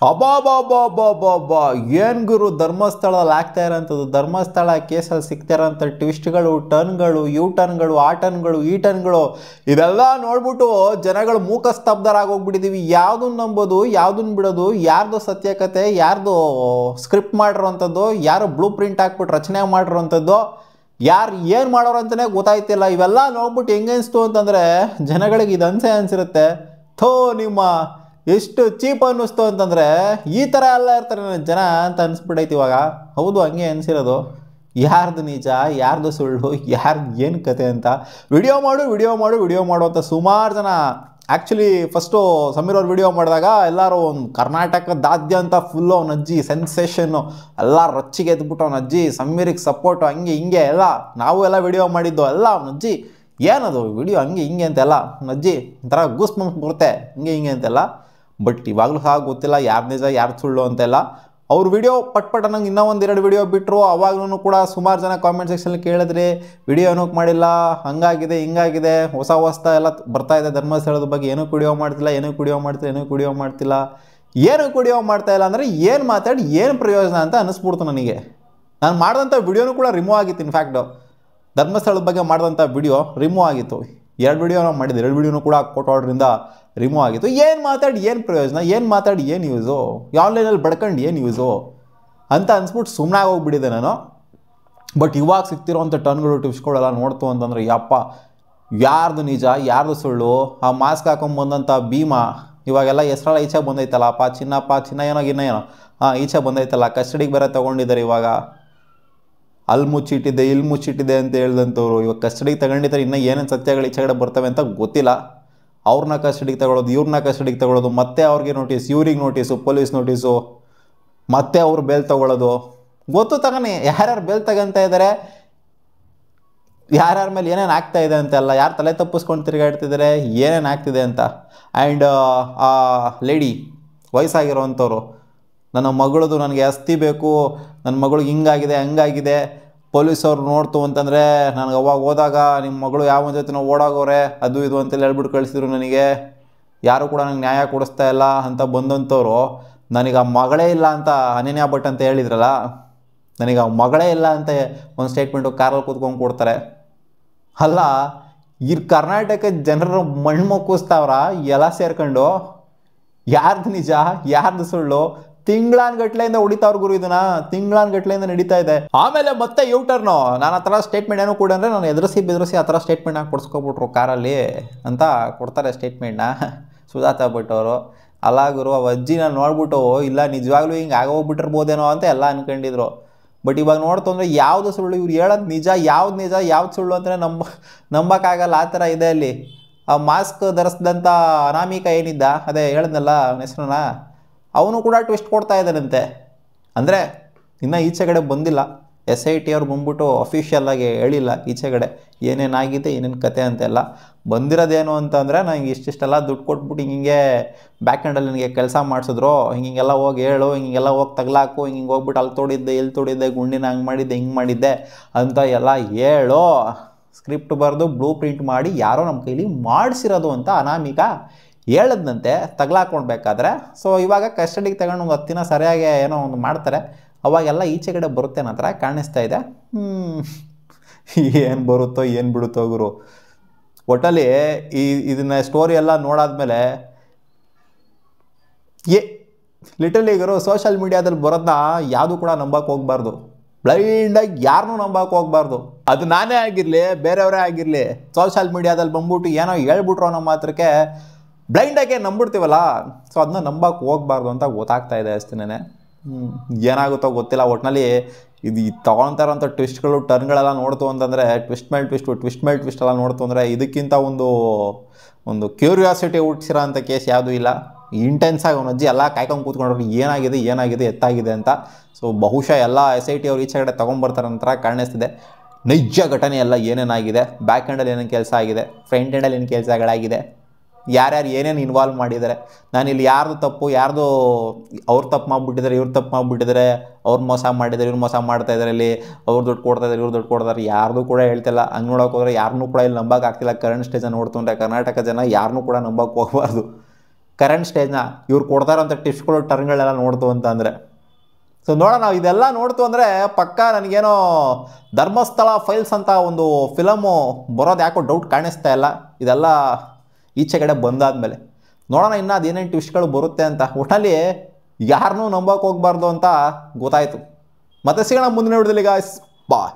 ಅಬ್ಬಾ ಏನು ಗುರು ಧರ್ಮಸ್ಥಳದಲ್ಲಿ ಆಗ್ತಾ ಇರೋಂಥದ್ದು. ಧರ್ಮಸ್ಥಳ ಕೇಸಲ್ಲಿ ಸಿಗ್ತಾ ಇರೋಂಥ ಟ್ವಿಸ್ಟ್ಗಳು, ಟರ್ನ್ಗಳು, ಯೂ ಟರ್ನ್ಗಳು, ಆ ಟರ್ನ್ಗಳು, ಈ ಟರ್ನ್ಗಳು ಇದೆಲ್ಲ ನೋಡ್ಬಿಟ್ಟು ಜನಗಳು ಮೂಕ ಸ್ತಬ್ಧರಾಗೋಗ್ಬಿಟ್ಟಿದ್ದೀವಿ. ಯಾವುದನ್ನು ನಂಬೋದು, ಯಾವುದನ್ನು ಬಿಡೋದು, ಯಾರ್ದು ಸತ್ಯಕತೆ, ಯಾರ್ದು ಸ್ಕ್ರಿಪ್ಟ್ ಮಾಡಿರೋವಂಥದ್ದು, ಯಾರು ಬ್ಲೂ ಪ್ರಿಂಟ್ ಹಾಕ್ಬಿಟ್ಟು ರಚನೆ ಮಾಡಿರೋವಂಥದ್ದು, ಯಾರು ಏನು ಮಾಡೋರು ಅಂತಲೇ ಗೊತ್ತಾಯ್ತಿಲ್ಲ. ಇವೆಲ್ಲ ನೋಡ್ಬಿಟ್ಟು ಹೆಂಗೆ ಅನಿಸ್ತು ಅಂತಂದರೆ ಜನಗಳಿಗೆ ಇದು ಅನಿಸಿರುತ್ತೆ, ಥೋ ನಿಮ್ಮ ಎಷ್ಟು ಚೀಪ್ ಅನ್ನಿಸ್ತು ಅಂತಂದರೆ ಈ ಥರ ಎಲ್ಲ ಇರ್ತಾರೆ ಜನ ಅಂತ ಅನಿಸ್ಬಿಟ್ಟೈತಿ ಇವಾಗ. ಹೌದು, ಹಂಗೆ ಅನಿಸಿರೋದು. ಯಾರ್ದು ನಿಜ, ಯಾರ್ದು ಸುಳ್ಳು, ಯಾರ್ದು ಏನು ಕತೆ ಅಂತ ವಿಡಿಯೋ ಮಾಡು ಅಂತ ಸುಮಾರು ಜನ. ಆ್ಯಕ್ಚುಲಿ ಫಸ್ಟು ಸಮೀರ್ ಅವ್ರು ವಿಡಿಯೋ ಮಾಡಿದಾಗ ಎಲ್ಲರೂ ಒಂದು ಕರ್ನಾಟಕದಾದ್ಯಂತ ಫುಲ್ಲು ಅವ್ನ ಅಜ್ಜಿ ಸೆನ್ಸೇಷನ್ನು, ಎಲ್ಲ ರೊಚ್ಚಿಗೆ ಎದ್ಬಿಟ್ಟು ಅವ್ನ ಅಜ್ಜಿ ಸಮೀರಿಗೆ ಸಪೋರ್ಟು, ಹಂಗೆ ಹಿಂಗೆ ಎಲ್ಲ ನಾವು ಎಲ್ಲ ವಿಡಿಯೋ ಮಾಡಿದ್ದು ಎಲ್ಲ ಅವ್ನ ಅಜ್ಜಿ ಏನದು ವಿಡಿಯೋ ಹಂಗೆ ಹಿಂಗೆ ಅಂತೆಲ್ಲ ಅವ್ನ ಅಜ್ಜಿ ಒಂಥರ ಗೂಸ್ ಬಂಪ್ ಬರುತ್ತೆ ಹಿಂಗೆ ಹಿಂಗೆ ಅಂತೆಲ್ಲ. ಬಟ್ ಇವಾಗಲೂ ಸಹ ಗೊತ್ತಿಲ್ಲ ಯಾರು ನಿಜ ಯಾರು ಸುಳ್ಳು ಅಂತೆಲ್ಲ. ಅವ್ರ ವಿಡಿಯೋ ಪಟ್ ಅನ್ನಂಗೆ ಇನ್ನೂ ಒಂದೆರಡು ವಿಡಿಯೋ ಬಿಟ್ಟರು. ಅವಾಗ್ಲೂ ಕೂಡ ಸುಮಾರು ಜನ ಕಾಮೆಂಟ್ ಸೆಕ್ಷನಲ್ಲಿ ಕೇಳಿದ್ರಿ ವಿಡಿಯೋ ಏನಕ್ಕೆ ಮಾಡಿಲ್ಲ, ಹಂಗಾಗಿದೆ ಹಿಂಗಾಗಿದೆ, ಹೊಸ ಎಲ್ಲ ಬರ್ತಾ ಇದೆ ಧರ್ಮಸ್ಥಳದ ಬಗ್ಗೆ, ಏನಕ್ಕೆ ವಿಡಿಯೋ ಮಾಡ್ತಿಲ್ಲ ಅಂದರೆ ಏನು ಮಾತಾಡಿ ಏನು ಪ್ರಯೋಜನ ಅಂತ ಅನ್ನಿಸ್ಬಿಡ್ತು ನನಗೆ. ನಾನು ಮಾಡಿದಂಥ ವಿಡಿಯೋನೂ ಕೂಡ ರಿಮೂವ್ ಆಗಿತ್ತು. ಇನ್ಫ್ಯಾಕ್ಟು ಧರ್ಮಸ್ಥಳದ ಬಗ್ಗೆ ಮಾಡಿದಂಥ ವಿಡಿಯೋ ರಿಮೂವ್ ಆಗಿತ್ತು. 2 ವಿಡಿಯೋ ನಾವು ಮಾಡಿದ್ದೆ, 2 ವಿಡಿಯೋನೂ ಕೂಡ ಕೋರ್ಟ್ ಆರ್ಡ್ರಿಂದ ರಿಮೂವ್ ಆಗಿತ್ತು. ಏನು ಮಾತಾಡಿ ಏನು ಪ್ರಯೋಜನ, ಏನು ಮಾತಾಡಿ ಏನು ಯೂಸು, ಆನ್ಲೈನಲ್ಲಿ ಬಡ್ಕೊಂಡು ಏನು ಯೂಸು ಅಂತ ಅನ್ಸ್ಬಿಟ್ಟು ಸುಮ್ಮನೆ ಹೋಗ್ಬಿಟ್ಟಿದ್ದೆ ನಾನು. ಬಟ್ ಇವಾಗ ಸಿಗ್ತಿರೋವಂಥ ಟರ್ನ್ಗಳು ಟಿಪ್ಸ್ಗಳೆಲ್ಲ ನೋಡ್ತು ಅಂತಂದರೆ ಯಪ್ಪ ಯಾರ್ದು ನಿಜ ಯಾರ್ದು ಸುಳ್ಳು. ಆ ಮಾಸ್ಕ್ ಹಾಕೊಂಬಂದಂಥ ಭೀಮಾ ಇವಾಗೆಲ್ಲ ಹೆಸರೆಲ್ಲ ಈಚೆ ಬಂದೈತಲ್ಲ, ಚಿನ್ನ ಏನೋ ಈಚೆ ಬಂದೈತಲ್ಲ, ಕಸ್ಟಡಿಗೆ ಬೇರೆ ತೊಗೊಂಡಿದ್ದಾರೆ. ಇವಾಗ ಅಲ್ಲಿ ಮುಚ್ಚಿಟ್ಟಿದ್ದೆ ಇಲ್ಲಿ ಮುಚ್ಚಿಟ್ಟಿದ್ದೆ ಅಂತ ಹೇಳ್ದಂಥವ್ರು ಇವಾಗ ಕಸ್ಟಡಿಗೆ ತಗೊಂಡಿದ್ದಾರೆ. ಇನ್ನೂ ಏನೇನು ಸತ್ಯಗಳು ಈಚೆಗಡೆ ಬರ್ತವೆ ಅಂತ ಗೊತ್ತಿಲ್ಲ. ಅವ್ರನ್ನ ಕಸ್ಟಡಿಗೆ ತಗೊಳ್ಳೋದು, ಇವ್ರನ್ನ ಕಸ್ಟಡಿಗೆ ತಗೊಳ್ಳೋದು, ಮತ್ತೆ ಅವ್ರಿಗೆ ನೋಟಿಸ್, ಇವ್ರಿಗೆ ನೋಟಿಸು, ಪೊಲೀಸ್ ನೋಟಿಸು, ಮತ್ತೆ ಅವ್ರು ಬೇಲ್ ತೊಗೊಳ್ಳೋದು. ಗೊತ್ತು ತಗೊನಿ ಯಾರ್ಯಾರು ಬೇಲ್ ತಗೊಂತ ಇದ್ದಾರೆ, ಯಾರ್ಯಾರ ಮೇಲೆ ಏನೇನು ಆಗ್ತಾ ಇದೆ ಅಂತೆಲ್ಲ, ಯಾರು ತಲೆ ತಪ್ಪಿಸ್ಕೊಂಡು ತಿರುಗಾಡ್ತಿದ್ದಾರೆ, ಏನೇನು ಆಗ್ತಿದೆ ಅಂತ. ಆ್ಯಂಡ್ ಆ ಲೇಡಿ ವಯಸ್ಸಾಗಿರೋವಂಥವ್ರು, ನನ್ನ ಮಗಳದು ನನಗೆ ಆಸ್ತಿ ಬೇಕು, ನನ್ನ ಮಗಳಿಗೆ ಹಿಂಗಾಗಿದೆ ಹಂಗಾಗಿದೆ, ಪೊಲೀಸವ್ರು ನೋಡ್ತು ಅಂತಂದರೆ ನನಗೆ ಅವಾಗ ಹೋದಾಗ ನಿಮ್ಮ ಮಗಳು ಯಾವ ಜೊತೆ ಓಡಾಗೋರೆ ಅದು ಇದು ಅಂತೇಳಿ ಹೇಳ್ಬಿಟ್ಟು ಕಳಿಸಿದ್ರು. ನನಗೆ ಯಾರು ಕೂಡ ನನಗೆ ನ್ಯಾಯ ಕೊಡಿಸ್ತಾ ಇಲ್ಲ ಅಂತ ಬಂದಂಥವ್ರು ನನಗೆ ಆ ಮಗಳೇ ಇಲ್ಲ ಅಂತ ಅನನ್ಯ ಭಟ್ ಅಂತ ಹೇಳಿದ್ರಲ್ಲ, ನನಗೆ ಆ ಮಗಳೇ ಇಲ್ಲ ಅಂತ ಒಂದು ಸ್ಟೇಟ್ಮೆಂಟು ಕಾರಲ್ಲಿ ಕೂತ್ಕೊಂಡು ಕೊಡ್ತಾರೆ. ಅಲ್ಲ ಈ ಕರ್ನಾಟಕದ ಜನರು ಮಣ್ಣು ಮುಕ್ಕಿಸ್ತಾವ್ರ ಎಲ್ಲ ಸೇರ್ಕೊಂಡು. ಯಾರ್ದು ನಿಜ ಯಾರ್ದು ಸುಳ್ಳು ತಿಂಗಳಾನ್ಗಟ್ಲೆಯಿಂದ ಹೊಡಿತಾವ್ರ ಗುರು, ಇದನ್ನ ತಿಂಗಳಾನ್ಗಟ್ಲೆಯಿಂದ ನಡೀತಾ ಇದೆ. ಆಮೇಲೆ ಮತ್ತೆ ಯೂಟರ್ನು ನಾನು ಆ ಥರ ಸ್ಟೇಟ್ಮೆಂಟ್ ಏನೋ ಕೂಡ ಅಂದರೆ ನಾನು ಬೆದರಿಸಿ ಆ ಥರ ಸ್ಟೇಟ್ಮೆಂಟ್ನ ಕೊಡ್ಸ್ಕೊಬಿಟ್ರು ಕಾರಲ್ಲಿ ಅಂತ ಕೊಡ್ತಾರೆ ಸ್ಟೇಟ್ಮೆಂಟ್ನ ಸುಜಾತಾ ಭಟ್ ಅವರು. ಅಲ್ಲ ಗುರು, ಆ ಅಜ್ಜಿನ ನೋಡ್ಬಿಟ್ಟು ಇಲ್ಲ ನಿಜವಾಗ್ಲೂ ಹಿಂಗೆ ಆಗೋಗ್ಬಿಟ್ಟಿರ್ಬೋದೇನೋ ಅಂತ ಎಲ್ಲ ಅನ್ಕೊಂಡಿದ್ರು. ಬಟ್ ಇವಾಗ ನೋಡ್ತು ಅಂದರೆ ಯಾವುದು ಸುಳ್ಳು, ಇವ್ರು ಹೇಳೋದು ನಿಜ ಯಾವ್ದು ಸುಳ್ಳು ಅಂತಲೇ ನಂಬಕ್ಕಾಗಲ್ಲ. ಆ ಥರ ಇದೆ ಅಲ್ಲಿ. ಆ ಮಾಸ್ಕ್ ಧರಿಸಿದಂಥ ಅನಾಮಿಕ ಏನಿದ್ದ, ಅದೇ ಹೇಳಿದ್ನಲ್ಲ ಅವನ ಹೆಸರನ್ನ, ಅವನು ಕೂಡ ಟ್ವಿಸ್ಟ್ ಕೊಡ್ತಾ ಇದ್ದಾನಂತೆ. ಅಂದರೆ ಇನ್ನೂ ಈಚೆಗಡೆ ಬಂದಿಲ್ಲ, SIT ಅವ್ರು ಬಂದ್ಬಿಟ್ಟು ಅಫಿಷಿಯಲ್ಲಾಗಿ ಹೇಳಿಲ್ಲ ಈಚೆಗಡೆ ಏನೇನಾಗಿದೆ ಏನೇನು ಕತೆ ಅಂತೆಲ್ಲ. ಬಂದಿರೋದೇನು ಅಂತಂದರೆ ನನಗೆ ಇಷ್ಟಿಷ್ಟೆಲ್ಲ ದುಡ್ಡು ಕೊಟ್ಬಿಟ್ಟು ಹಿಂಗೆ ಬ್ಯಾಕ್ ಹ್ಯಾಂಡಲ್ಲಿ ನನಗೆ ಕೆಲಸ ಮಾಡಿಸಿದ್ರು, ಹಿಂಗೆಲ್ಲ ಹೋಗಿ ಹೇಳು, ಹಿಂಗೆಲ್ಲ ಹೋಗಿ ತಗ್ಲಾಕು, ಹಿಂಗೆ ಹೋಗ್ಬಿಟ್ಟು ಅಲ್ಲಿ ತೋಡಿದ್ದೆ ಇಲ್ಲಿ ತೋಡಿದ್ದೆ, ಗುಂಡಿನ ಹಂಗೆ ಮಾಡಿದ್ದೆ ಹಿಂಗೆ ಮಾಡಿದ್ದೆ ಅಂತ ಎಲ್ಲ ಹೇಳು, ಸ್ಕ್ರಿಪ್ಟ್ ಬರೆದು ಬ್ಲೂ ಪ್ರಿಂಟ್ ಮಾಡಿ ಯಾರೋ ನಮ್ಮ ಕೈಲಿ ಮಾಡಿಸಿರೋದು ಅಂತ ಅನಾಮಿಕಾ ಹೇಳದ್ನಂತೆ ತಗ್ಲಾಕೊಳ್ಬೇಕಾದ್ರೆ. ಸೊ ಇವಾಗ ಕಸ್ಟಡಿಗೆ ತಗೊಂಡು ಒಂದು 10 ದಿನ ಸರಿಯಾಗಿ ಏನೋ ಒಂದು ಮಾಡ್ತಾರೆ, ಅವಾಗೆಲ್ಲ ಈಚೆಗಡೆ ಬರುತ್ತೆ ಅನ್ನೋ ಥರ ಕಾಣಿಸ್ತಾ ಇದೆ. ಏನು ಬರುತ್ತೋ ಏನು ಬಿಡುತ್ತೋ ಗುರು. ಒಟ್ಟಲ್ಲಿ ಇದನ್ನ ಸ್ಟೋರಿ ಎಲ್ಲ ನೋಡಾದ್ಮೇಲೆ ಲಿಟರಲಿ ಗುರು ಸೋಷಿಯಲ್ ಮೀಡಿಯಾದಲ್ಲಿ ಬರೋದನ್ನ ಯಾವುದು ಕೂಡ ನಂಬಕ್ಕೆ ಹೋಗ್ಬಾರ್ದು, ಬ್ಲೈಂಡಾಗಿ ಯಾರನ್ನೂ ನಂಬಕ್ಕೆ ಹೋಗ್ಬಾರ್ದು. ಅದು ನಾನೇ ಆಗಿರಲಿ ಬೇರೆಯವರೇ ಆಗಿರಲಿ, ಸೋಷಿಯಲ್ ಮೀಡಿಯಾದಲ್ಲಿ ಬಂದ್ಬಿಟ್ಟು ಏನೋ ಹೇಳ್ಬಿಟ್ರು ಅನ್ನೋ ಮಾತ್ರಕ್ಕೆ ಬ್ಲೈಂಡಾಗೆ ನಂಬಿಡ್ತೀವಲ್ಲ, ಸೊ ಅದನ್ನ ನಂಬಕ್ಕೆ ಹೋಗ್ಬಾರ್ದು ಅಂತ ಗೊತ್ತಾಗ್ತಾ ಇದೆ ಅಷ್ಟೇನೆ. ಏನಾಗುತ್ತೋ ಗೊತ್ತಿಲ್ಲ. ಒಟ್ಟಿನಲ್ಲಿ ಇದು ತೊಗೊಳ್ತಾ ಇರೋಂಥ ಟ್ವಿಸ್ಟ್ಗಳು ಟರ್ನ್ಗಳೆಲ್ಲ ನೋಡ್ತು ಅಂತಂದರೆ ಟ್ವಿಸ್ಟ್ ಮೇಲೆ ಟ್ವಿಸ್ಟ್ ಎಲ್ಲ ನೋಡ್ತು ಅಂದರೆ ಇದಕ್ಕಿಂತ ಒಂದು ಕ್ಯೂರಿಯಾಸಿಟಿ ಹುಟ್ಟಿಸಿರೋ ಅಂಥ ಕೇಸ್ ಯಾವುದೂ ಇಲ್ಲ. ಇಂಟೆನ್ಸ್ ಆಗಿ ಅವನ ಅಜ್ಜಿ ಎಲ್ಲ ಕಾಯ್ಕೊಂಡು ಕೂತ್ಕೊಂಡ್ರು ಏನಾಗಿದೆ ಎತ್ತಾಗಿದೆ ಅಂತ. ಸೊ ಬಹುಶಃ ಎಲ್ಲ SIT ಅವ್ರು ಈಚೆಗಡೆ ತೊಗೊಂಬರ್ತಾರೆ ಅಂತ ಕಾಣಿಸ್ತಿದೆ. ನಿಜ ಘಟನೆ ಎಲ್ಲ ಏನೇನಾಗಿದೆ, ಬ್ಯಾಕ್ ಹ್ಯಾಂಡಲ್ಲಿ ಏನೇನು ಕೆಲಸ ಆಗಿದೆ, ಫ್ರಂಟ್ ಹ್ಯಾಂಡಲ್ಲಿ ಏನು ಕೆಲಸಗಳಾಗಿದೆ, ಯಾರ್ಯಾರು ಏನೇನು ಇನ್ವಾಲ್ವ್ ಮಾಡಿದ್ದಾರೆ, ನಾನಿಲ್ಲಿ ಯಾರ್ದು ತಪ್ಪು ಯಾರ್ದು ಅವ್ರು ತಪ್ಪು ಮಾಡಿಬಿಟ್ಟಿದ್ದಾರೆ ಇವ್ರು ತಪ್ಪು ಮಾಡಿಬಿಟ್ಟಿದ್ದಾರೆ, ಅವ್ರು ಮೋಸ ಮಾಡಿದ್ದಾರೆ ಇವ್ರು ಮೋಸ ಮಾಡ್ತಾ ಇದ್ದಾರೆ, ಇಲ್ಲಿ ಅವ್ರು ದುಡ್ಡು ಕೊಡ್ತಾಯಿದ್ದಾರೆ ಇವ್ರು ದುಡ್ಡು ಕೊಡ್ತಾರೆ, ಯಾರ್ದು ಕೂಡ ಹೇಳ್ತಿಲ್ಲ. ಹಂಗೆ ನೋಡೋಕೆ ಹೋದರೆ ಯಾರನ್ನೂ ಕೂಡ ಇಲ್ಲಿ ನಂಬಕ್ಕೆ ಆಗ್ತಿಲ್ಲ. ಕರೆಂಟ್ ಸ್ಟೇಜನ್ನು ನೋಡ್ತಂದ್ರೆ ಕರ್ನಾಟಕ ಜನ ಯಾರನ್ನೂ ಕೂಡ ನಂಬಕ್ಕೆ ಹೋಗಬಾರ್ದು. ಕರೆಂಟ್ ಸ್ಟೇಜ್ನ ಇವ್ರು ಕೊಡ್ತಾ ಇರೋಂಥ ಟಿಪ್ಸ್ಗಳು ಟರ್ನ್ಗಳೆಲ್ಲ ನೋಡ್ತು ಅಂತ ಅಂದರೆ. ಸೊ ನೋಡೋಣ, ಇದೆಲ್ಲ ನೋಡ್ತು ಅಂದರೆ ಪಕ್ಕ ನನಗೇನೋ ಧರ್ಮಸ್ಥಳ ಫೈಲ್ಸ್ ಅಂತ ಒಂದು ಫಿಲಮು ಬರೋದು ಯಾಕೋ ಡೌಟ್ ಕಾಣಿಸ್ತಾ ಇಲ್ಲ, ಇದೆಲ್ಲ ಈಚೆ ಕಡೆ ಬಂದಾದಮೇಲೆ ನೋಡೋಣ ಇನ್ನೂ ಅದೇನೇನು ಟ್ವಿಸ್ಟ್ಗಳು ಬರುತ್ತೆ ಅಂತ. ಒಟ್ಟಲ್ಲಿ ಯಾರನ್ನೂ ನಂಬೋಕೆ ಹೋಗ್ಬಾರ್ದು ಅಂತ ಗೊತ್ತಾಯಿತು. ಮತ್ತೆ ಸಿಗೋಣ ಮುಂದಿನ ವಿಡಿಯೋದಲ್ಲಿ ಗಾಯ್ಸ್, ಬಾಯ್.